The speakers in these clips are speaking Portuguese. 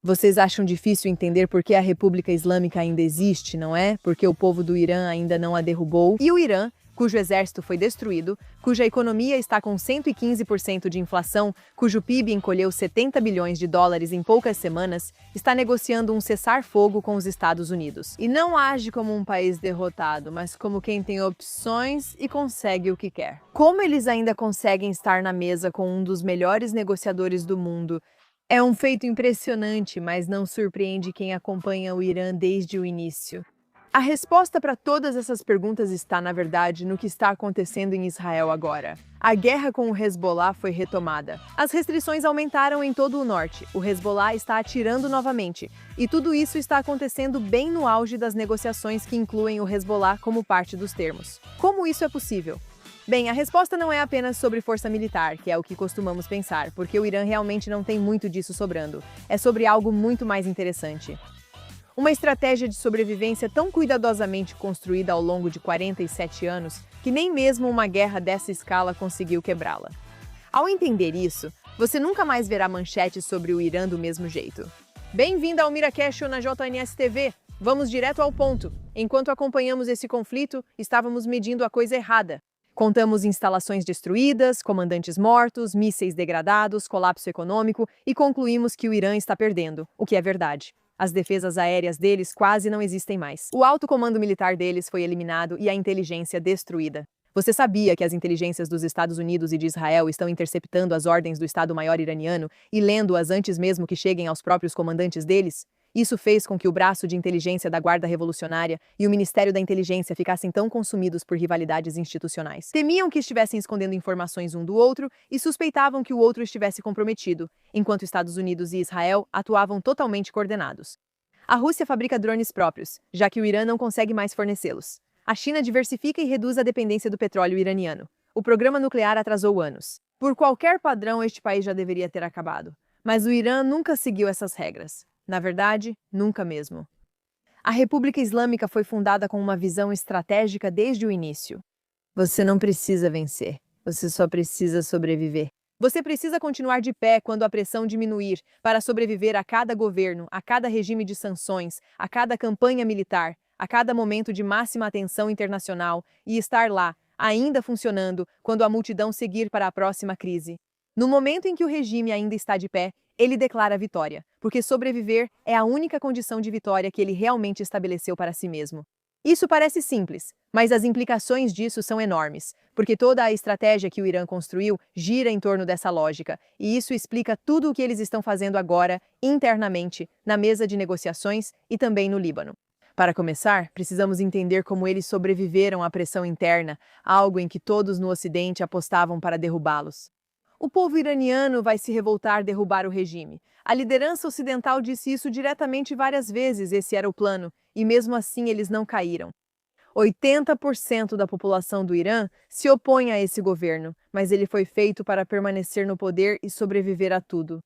Vocês acham difícil entender por que a República Islâmica ainda existe, não é? Porque o povo do Irã ainda não a derrubou. E o Irã, cujo exército foi destruído, cuja economia está com 115% de inflação, cujo PIB encolheu 70 bilhões de dólares em poucas semanas, está negociando um cessar-fogo com os Estados Unidos. E não age como um país derrotado, mas como quem tem opções e consegue o que quer. Como eles ainda conseguem estar na mesa com um dos melhores negociadores do mundo? É um feito impressionante, mas não surpreende quem acompanha o Irã desde o início. A resposta para todas essas perguntas está, na verdade, no que está acontecendo em Israel agora. A guerra com o Hezbollah foi retomada. As restrições aumentaram em todo o norte. O Hezbollah está atirando novamente. E tudo isso está acontecendo bem no auge das negociações que incluem o Hezbollah como parte dos termos. Como isso é possível? Bem, a resposta não é apenas sobre força militar, que é o que costumamos pensar, porque o Irã realmente não tem muito disso sobrando. É sobre algo muito mais interessante. Uma estratégia de sobrevivência tão cuidadosamente construída ao longo de 47 anos que nem mesmo uma guerra dessa escala conseguiu quebrá-la. Ao entender isso, você nunca mais verá manchetes sobre o Irã do mesmo jeito. Bem-vindo ao Miracast na JNS TV. Vamos direto ao ponto. Enquanto acompanhamos esse conflito, estávamos medindo a coisa errada. Contamos instalações destruídas, comandantes mortos, mísseis degradados, colapso econômico e concluímos que o Irã está perdendo, o que é verdade. As defesas aéreas deles quase não existem mais. O alto comando militar deles foi eliminado e a inteligência destruída. Você sabia que as inteligências dos Estados Unidos e de Israel estão interceptando as ordens do Estado-Maior iraniano e lendo-as antes mesmo que cheguem aos próprios comandantes deles? Isso fez com que o braço de inteligência da Guarda Revolucionária e o Ministério da Inteligência ficassem tão consumidos por rivalidades institucionais. Temiam que estivessem escondendo informações um do outro e suspeitavam que o outro estivesse comprometido, enquanto Estados Unidos e Israel atuavam totalmente coordenados. A Rússia fabrica drones próprios, já que o Irã não consegue mais fornecê-los. A China diversifica e reduz a dependência do petróleo iraniano. O programa nuclear atrasou anos. Por qualquer padrão, este país já deveria ter acabado. Mas o Irã nunca seguiu essas regras. Na verdade, nunca mesmo. A República Islâmica foi fundada com uma visão estratégica desde o início. Você não precisa vencer, você só precisa sobreviver. Você precisa continuar de pé quando a pressão diminuir, para sobreviver a cada governo, a cada regime de sanções, a cada campanha militar, a cada momento de máxima atenção internacional e estar lá, ainda funcionando, quando a multidão seguir para a próxima crise. No momento em que o regime ainda está de pé, ele declara a vitória, porque sobreviver é a única condição de vitória que ele realmente estabeleceu para si mesmo. Isso parece simples, mas as implicações disso são enormes, porque toda a estratégia que o Irã construiu gira em torno dessa lógica, e isso explica tudo o que eles estão fazendo agora, internamente, na mesa de negociações e também no Líbano. Para começar, precisamos entender como eles sobreviveram à pressão interna, algo em que todos no Ocidente apostavam para derrubá-los. O povo iraniano vai se revoltar derrubar o regime. A liderança ocidental disse isso diretamente várias vezes, esse era o plano, e mesmo assim eles não caíram. 80% da população do Irã se opõe a esse governo, mas ele foi feito para permanecer no poder e sobreviver a tudo.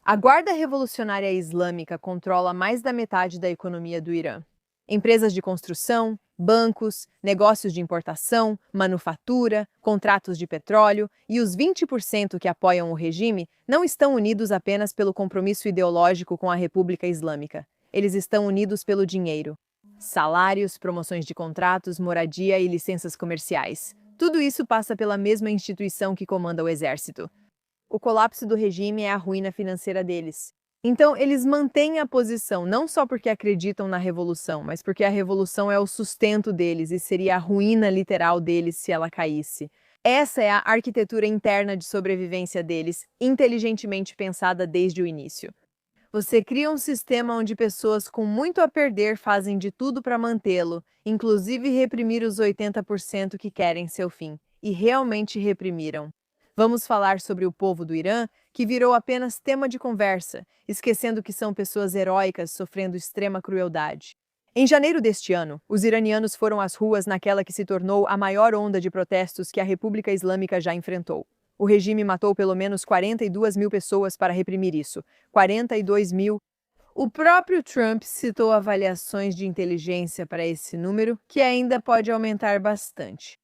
A Guarda Revolucionária Islâmica controla mais da metade da economia do Irã. Empresas de construção, bancos, negócios de importação, manufatura, contratos de petróleo e os 20% que apoiam o regime não estão unidos apenas pelo compromisso ideológico com a República Islâmica. Eles estão unidos pelo dinheiro. Salários, promoções de contratos, moradia e licenças comerciais. Tudo isso passa pela mesma instituição que comanda o exército. O colapso do regime é a ruína financeira deles. Então, eles mantêm a posição não só porque acreditam na revolução, mas porque a revolução é o sustento deles e seria a ruína literal deles se ela caísse. Essa é a arquitetura interna de sobrevivência deles, inteligentemente pensada desde o início. Você cria um sistema onde pessoas com muito a perder fazem de tudo para mantê-lo, inclusive reprimir os 80% que querem seu fim, e realmente reprimiram. Vamos falar sobre o povo do Irã, que virou apenas tema de conversa, esquecendo que são pessoas heróicas sofrendo extrema crueldade. Em janeiro deste ano, os iranianos foram às ruas naquela que se tornou a maior onda de protestos que a República Islâmica já enfrentou. O regime matou pelo menos 42 mil pessoas para reprimir isso. 42 mil. O próprio Trump citou avaliações de inteligência para esse número, que ainda pode aumentar bastante.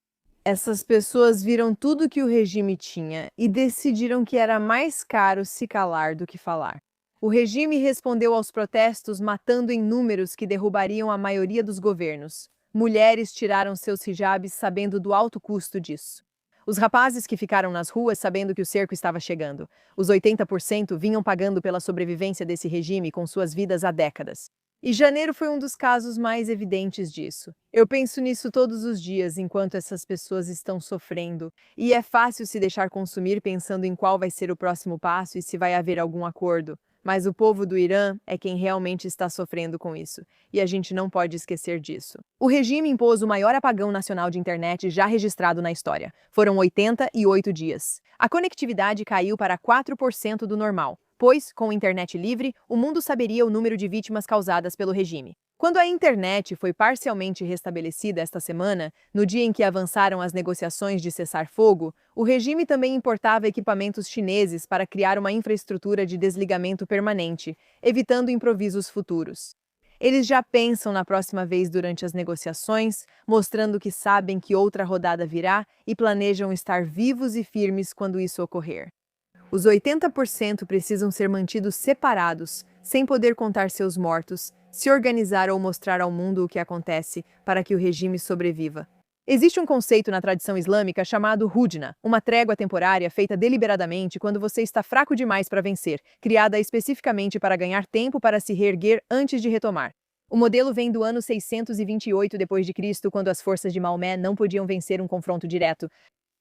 Essas pessoas viram tudo que o regime tinha e decidiram que era mais caro se calar do que falar. O regime respondeu aos protestos matando em números que derrubariam a maioria dos governos. Mulheres tiraram seus hijabs sabendo do alto custo disso. Os rapazes que ficaram nas ruas sabendo que o cerco estava chegando. Os 80% vinham pagando pela sobrevivência desse regime com suas vidas há décadas. E janeiro foi um dos casos mais evidentes disso. Eu penso nisso todos os dias enquanto essas pessoas estão sofrendo. E é fácil se deixar consumir pensando em qual vai ser o próximo passo e se vai haver algum acordo. Mas o povo do Irã é quem realmente está sofrendo com isso, e a gente não pode esquecer disso. O regime impôs o maior apagão nacional de internet já registrado na história. Foram 88 dias. A conectividade caiu para 4% do normal, pois, com internet livre, o mundo saberia o número de vítimas causadas pelo regime. Quando a internet foi parcialmente restabelecida esta semana, no dia em que avançaram as negociações de cessar-fogo, o regime também importava equipamentos chineses para criar uma infraestrutura de desligamento permanente, evitando improvisos futuros. Eles já pensam na próxima vez durante as negociações, mostrando que sabem que outra rodada virá e planejam estar vivos e firmes quando isso ocorrer. Os 80% precisam ser mantidos separados, sem poder contar seus mortos, se organizar ou mostrar ao mundo o que acontece para que o regime sobreviva. Existe um conceito na tradição islâmica chamado Hudna, uma trégua temporária feita deliberadamente quando você está fraco demais para vencer, criada especificamente para ganhar tempo para se reerguer antes de retomar. O modelo vem do ano 628 d.C., quando as forças de Maomé não podiam vencer um confronto direto.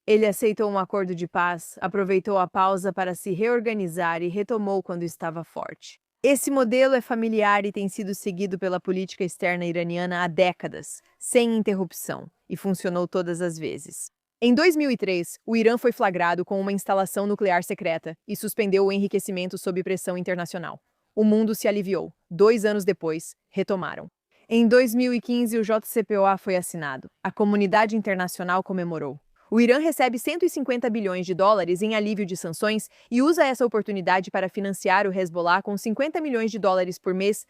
Ele aceitou um acordo de paz, aproveitou a pausa para se reorganizar e retomou quando estava forte. Esse modelo é familiar e tem sido seguido pela política externa iraniana há décadas, sem interrupção, e funcionou todas as vezes. Em 2003, o Irã foi flagrado com uma instalação nuclear secreta e suspendeu o enriquecimento sob pressão internacional. O mundo se aliviou. 2 anos depois, retomaram. Em 2015, o JCPOA foi assinado. A comunidade internacional comemorou. O Irã recebe 150 bilhões de dólares em alívio de sanções e usa essa oportunidade para financiar o Hezbollah com 50 milhões de dólares por mês,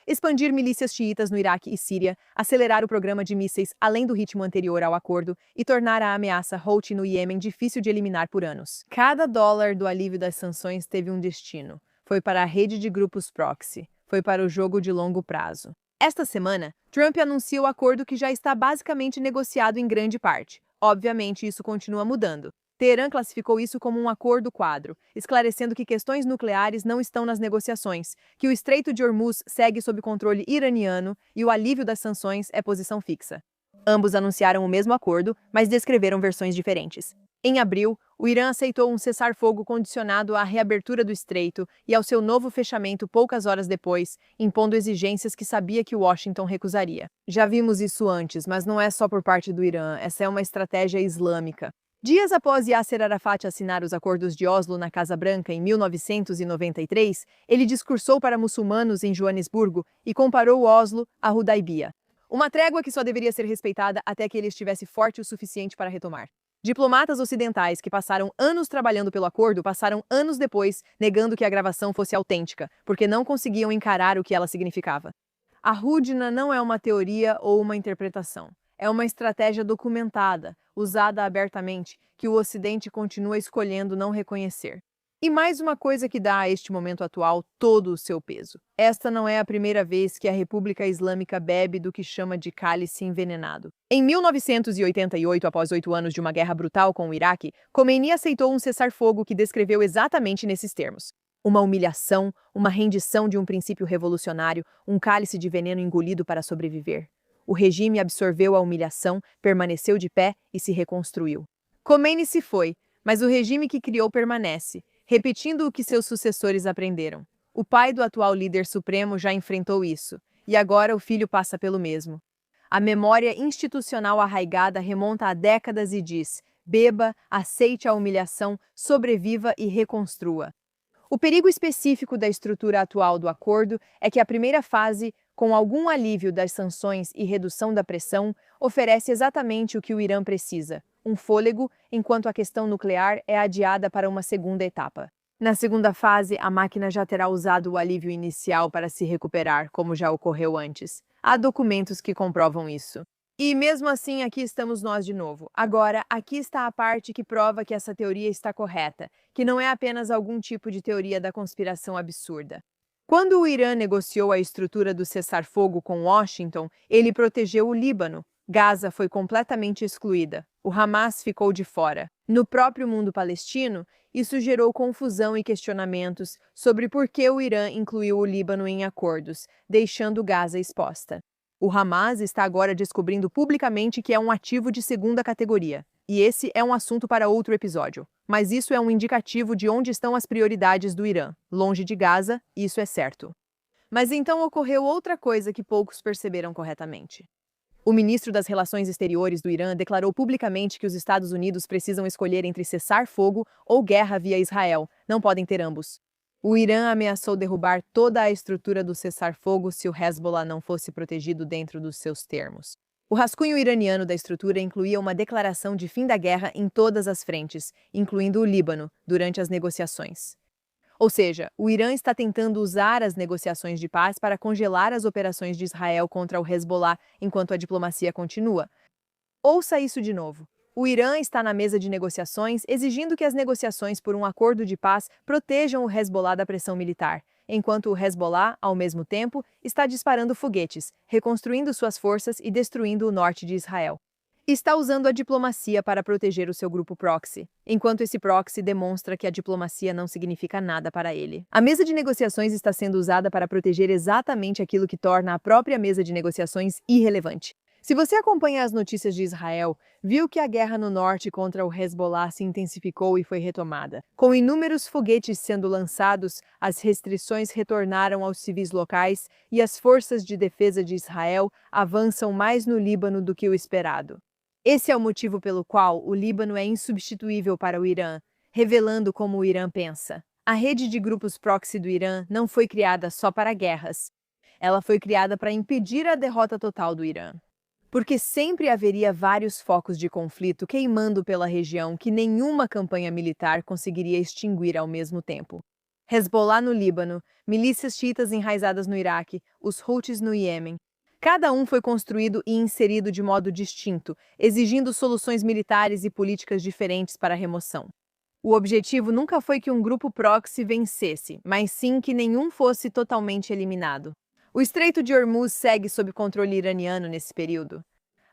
expandir milícias xiitas no Iraque e Síria, acelerar o programa de mísseis além do ritmo anterior ao acordo e tornar a ameaça Houthi no Iêmen difícil de eliminar por anos. Cada dólar do alívio das sanções teve um destino. Foi para a rede de grupos proxy. Foi para o jogo de longo prazo. Esta semana, Trump anunciou o acordo que já está basicamente negociado em grande parte. Obviamente, isso continua mudando. Teherã classificou isso como um acordo quadro, esclarecendo que questões nucleares não estão nas negociações, que o Estreito de Hormuz segue sob controle iraniano e o alívio das sanções é posição fixa. Ambos anunciaram o mesmo acordo, mas descreveram versões diferentes. Em abril, o Irã aceitou um cessar-fogo condicionado à reabertura do estreito e ao seu novo fechamento poucas horas depois, impondo exigências que sabia que Washington recusaria. Já vimos isso antes, mas não é só por parte do Irã, essa é uma estratégia islâmica. Dias após Yasser Arafat assinar os acordos de Oslo na Casa Branca em 1993, ele discursou para muçulmanos em Joanesburgo e comparou Oslo a Hudaybiyah. Uma trégua que só deveria ser respeitada até que ele estivesse forte o suficiente para retomar. Diplomatas ocidentais que passaram anos trabalhando pelo acordo passaram anos depois negando que a gravação fosse autêntica, porque não conseguiam encarar o que ela significava. A Hudna não é uma teoria ou uma interpretação. É uma estratégia documentada, usada abertamente, que o Ocidente continua escolhendo não reconhecer. E mais uma coisa que dá a este momento atual todo o seu peso. Esta não é a primeira vez que a República Islâmica bebe do que chama de cálice envenenado. Em 1988, após 8 anos de uma guerra brutal com o Iraque, Khomeini aceitou um cessar-fogo que descreveu exatamente nesses termos. Uma humilhação, uma rendição de um princípio revolucionário, um cálice de veneno engolido para sobreviver. O regime absorveu a humilhação, permaneceu de pé e se reconstruiu. Khomeini se foi, mas o regime que criou permanece, repetindo o que seus sucessores aprenderam. O pai do atual líder supremo já enfrentou isso, e agora o filho passa pelo mesmo. A memória institucional arraigada remonta a décadas e diz: beba, aceite a humilhação, sobreviva e reconstrua. O perigo específico da estrutura atual do acordo é que a primeira fase, com algum alívio das sanções e redução da pressão, oferece exatamente o que o Irã precisa: um fôlego, enquanto a questão nuclear é adiada para uma segunda etapa. Na segunda fase, a máquina já terá usado o alívio inicial para se recuperar, como já ocorreu antes. Há documentos que comprovam isso. E mesmo assim, aqui estamos nós de novo. Agora, aqui está a parte que prova que essa teoria está correta, que não é apenas algum tipo de teoria da conspiração absurda. Quando o Irã negociou a estrutura do cessar-fogo com Washington, ele protegeu o Líbano. Gaza foi completamente excluída. O Hamas ficou de fora. No próprio mundo palestino, isso gerou confusão e questionamentos sobre por que o Irã incluiu o Líbano em acordos, deixando Gaza exposta. O Hamas está agora descobrindo publicamente que é um ativo de segunda categoria. E esse é um assunto para outro episódio. Mas isso é um indicativo de onde estão as prioridades do Irã. Longe de Gaza, isso é certo. Mas então ocorreu outra coisa que poucos perceberam corretamente. O ministro das Relações Exteriores do Irã declarou publicamente que os Estados Unidos precisam escolher entre cessar fogo ou guerra via Israel. Não podem ter ambos. O Irã ameaçou derrubar toda a estrutura do cessar-fogo se o Hezbollah não fosse protegido dentro dos seus termos. O rascunho iraniano da estrutura incluía uma declaração de fim da guerra em todas as frentes, incluindo o Líbano, durante as negociações. Ou seja, o Irã está tentando usar as negociações de paz para congelar as operações de Israel contra o Hezbollah enquanto a diplomacia continua. Ouça isso de novo. O Irã está na mesa de negociações exigindo que as negociações por um acordo de paz protejam o Hezbollah da pressão militar, enquanto o Hezbollah, ao mesmo tempo, está disparando foguetes, reconstruindo suas forças e destruindo o norte de Israel. Está usando a diplomacia para proteger o seu grupo proxy, enquanto esse proxy demonstra que a diplomacia não significa nada para ele. A mesa de negociações está sendo usada para proteger exatamente aquilo que torna a própria mesa de negociações irrelevante. Se você acompanha as notícias de Israel, viu que a guerra no norte contra o Hezbollah se intensificou e foi retomada. Com inúmeros foguetes sendo lançados, as restrições retornaram aos civis locais e as forças de defesa de Israel avançam mais no Líbano do que o esperado. Esse é o motivo pelo qual o Líbano é insubstituível para o Irã, revelando como o Irã pensa. A rede de grupos proxy do Irã não foi criada só para guerras. Ela foi criada para impedir a derrota total do Irã. Porque sempre haveria vários focos de conflito queimando pela região que nenhuma campanha militar conseguiria extinguir ao mesmo tempo. Hezbollah no Líbano, milícias xiitas enraizadas no Iraque, os Houthis no Iêmen. Cada um foi construído e inserido de modo distinto, exigindo soluções militares e políticas diferentes para a remoção. O objetivo nunca foi que um grupo proxy vencesse, mas sim que nenhum fosse totalmente eliminado. O Estreito de Hormuz segue sob controle iraniano nesse período.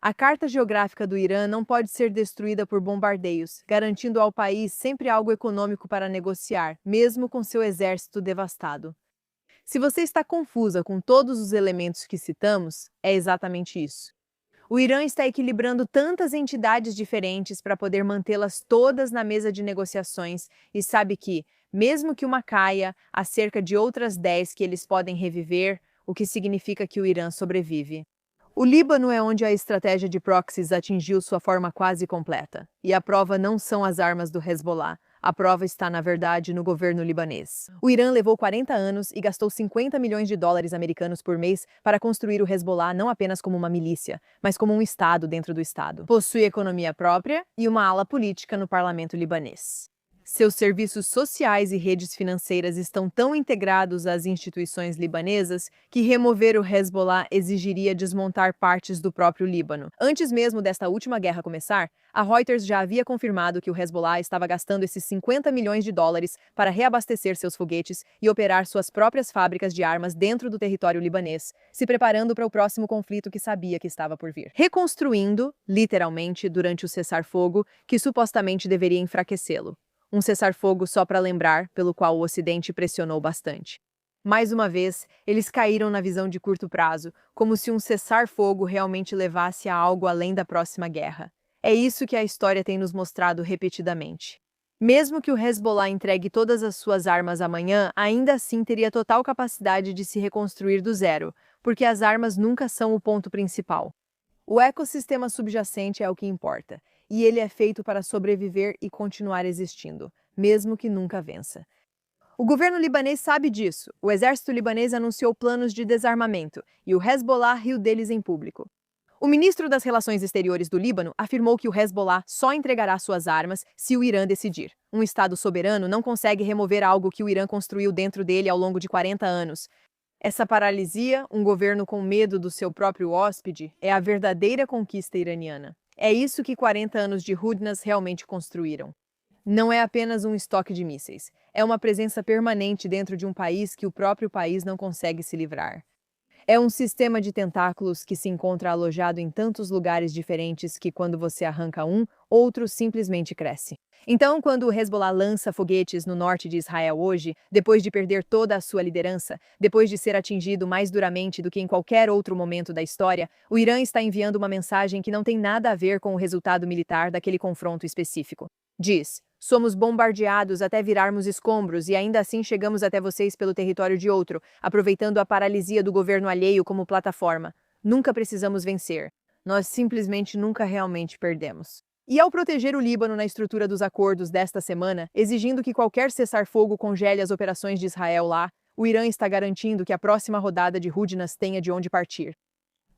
A carta geográfica do Irã não pode ser destruída por bombardeios, garantindo ao país sempre algo econômico para negociar, mesmo com seu exército devastado. Se você está confusa com todos os elementos que citamos, é exatamente isso. O Irã está equilibrando tantas entidades diferentes para poder mantê-las todas na mesa de negociações e sabe que, mesmo que uma caia, há cerca de outras 10 que eles podem reviver, o que significa que o Irã sobrevive. O Líbano é onde a estratégia de proxies atingiu sua forma quase completa, e a prova não são as armas do Hezbollah. A prova está, na verdade, no governo libanês. O Irã levou 40 anos e gastou 50 milhões de dólares americanos por mês para construir o Hezbollah não apenas como uma milícia, mas como um Estado dentro do Estado. Possui economia própria e uma ala política no parlamento libanês. Seus serviços sociais e redes financeiras estão tão integrados às instituições libanesas que remover o Hezbollah exigiria desmontar partes do próprio Líbano. Antes mesmo desta última guerra começar, a Reuters já havia confirmado que o Hezbollah estava gastando esses 50 milhões de dólares para reabastecer seus foguetes e operar suas próprias fábricas de armas dentro do território libanês, se preparando para o próximo conflito que sabia que estava por vir. Reconstruindo, literalmente, durante o cessar-fogo, que supostamente deveria enfraquecê-lo. Um cessar-fogo só para lembrar, pelo qual o Ocidente pressionou bastante. Mais uma vez, eles caíram na visão de curto prazo, como se um cessar-fogo realmente levasse a algo além da próxima guerra. É isso que a história tem nos mostrado repetidamente. Mesmo que o Hezbollah entregue todas as suas armas amanhã, ainda assim teria total capacidade de se reconstruir do zero, porque as armas nunca são o ponto principal. O ecossistema subjacente é o que importa, e ele é feito para sobreviver e continuar existindo, mesmo que nunca vença. O governo libanês sabe disso. O exército libanês anunciou planos de desarmamento, e o Hezbollah riu deles em público. O ministro das Relações Exteriores do Líbano afirmou que o Hezbollah só entregará suas armas se o Irã decidir. Um Estado soberano não consegue remover algo que o Irã construiu dentro dele ao longo de 40 anos. Essa paralisia, um governo com medo do seu próprio hóspede, é a verdadeira conquista iraniana. É isso que 40 anos de Hudnas realmente construíram. Não é apenas um estoque de mísseis, é uma presença permanente dentro de um país que o próprio país não consegue se livrar. É um sistema de tentáculos que se encontra alojado em tantos lugares diferentes que, quando você arranca um, outro simplesmente cresce. Então, quando o Hezbollah lança foguetes no norte de Israel hoje, depois de perder toda a sua liderança, depois de ser atingido mais duramente do que em qualquer outro momento da história, o Irã está enviando uma mensagem que não tem nada a ver com o resultado militar daquele confronto específico. Diz: somos bombardeados até virarmos escombros e ainda assim chegamos até vocês pelo território de outro, aproveitando a paralisia do governo alheio como plataforma. Nunca precisamos vencer. Nós simplesmente nunca realmente perdemos. E ao proteger o Líbano na estrutura dos acordos desta semana, exigindo que qualquer cessar-fogo congele as operações de Israel lá, o Irã está garantindo que a próxima rodada de Húdnas tenha de onde partir.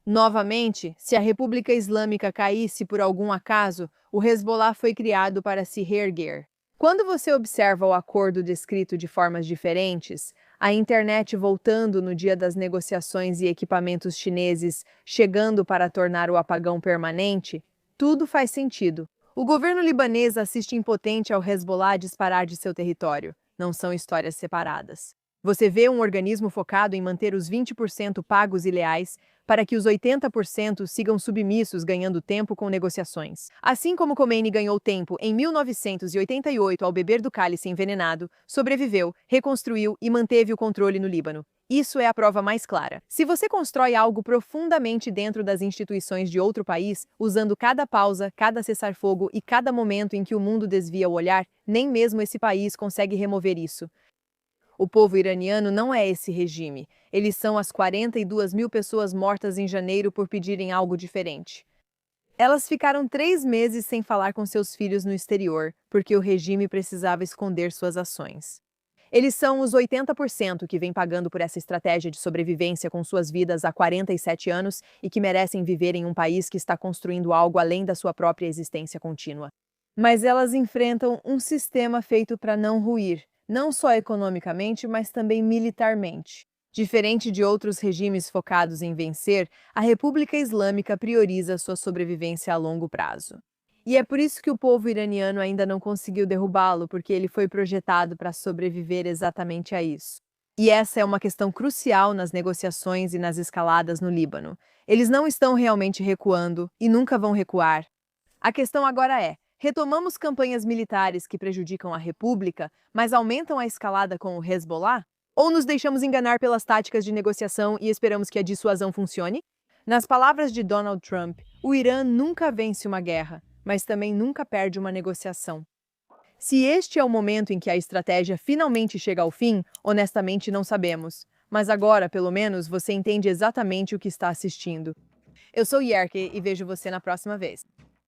Novamente, se a República Islâmica caísse por algum acaso, o Hezbollah foi criado para se reerguer. Quando você observa o acordo descrito de formas diferentes, a internet voltando no dia das negociações e equipamentos chineses chegando para tornar o apagão permanente, tudo faz sentido. O governo libanês assiste impotente ao Hezbollah disparar de seu território. Não são histórias separadas. Você vê um organismo focado em manter os 20% pagos e leais para que os 80% sigam submissos, ganhando tempo com negociações. Assim como Khomeini ganhou tempo em 1988 ao beber do cálice envenenado, sobreviveu, reconstruiu e manteve o controle no Líbano. Isso é a prova mais clara. Se você constrói algo profundamente dentro das instituições de outro país, usando cada pausa, cada cessar-fogo e cada momento em que o mundo desvia o olhar, nem mesmo esse país consegue remover isso. O povo iraniano não é esse regime. Eles são as 42 mil pessoas mortas em janeiro por pedirem algo diferente. Elas ficaram 3 meses sem falar com seus filhos no exterior, porque o regime precisava esconder suas ações. Eles são os 80% que vêm pagando por essa estratégia de sobrevivência com suas vidas há 47 anos e que merecem viver em um país que está construindo algo além da sua própria existência contínua. Mas elas enfrentam um sistema feito para não ruir, não só economicamente, mas também militarmente. Diferente de outros regimes focados em vencer, a República Islâmica prioriza sua sobrevivência a longo prazo. E é por isso que o povo iraniano ainda não conseguiu derrubá-lo, porque ele foi projetado para sobreviver exatamente a isso. E essa é uma questão crucial nas negociações e nas escaladas no Líbano. Eles não estão realmente recuando e nunca vão recuar. A questão agora é: retomamos campanhas militares que prejudicam a República, mas aumentam a escalada com o Hezbollah? Ou nos deixamos enganar pelas táticas de negociação e esperamos que a dissuasão funcione? Nas palavras de Donald Trump, o Irã nunca vence uma guerra, mas também nunca perde uma negociação. Se este é o momento em que a estratégia finalmente chega ao fim, honestamente não sabemos. Mas agora, pelo menos, você entende exatamente o que está assistindo. Eu sou Yerke e vejo você na próxima vez.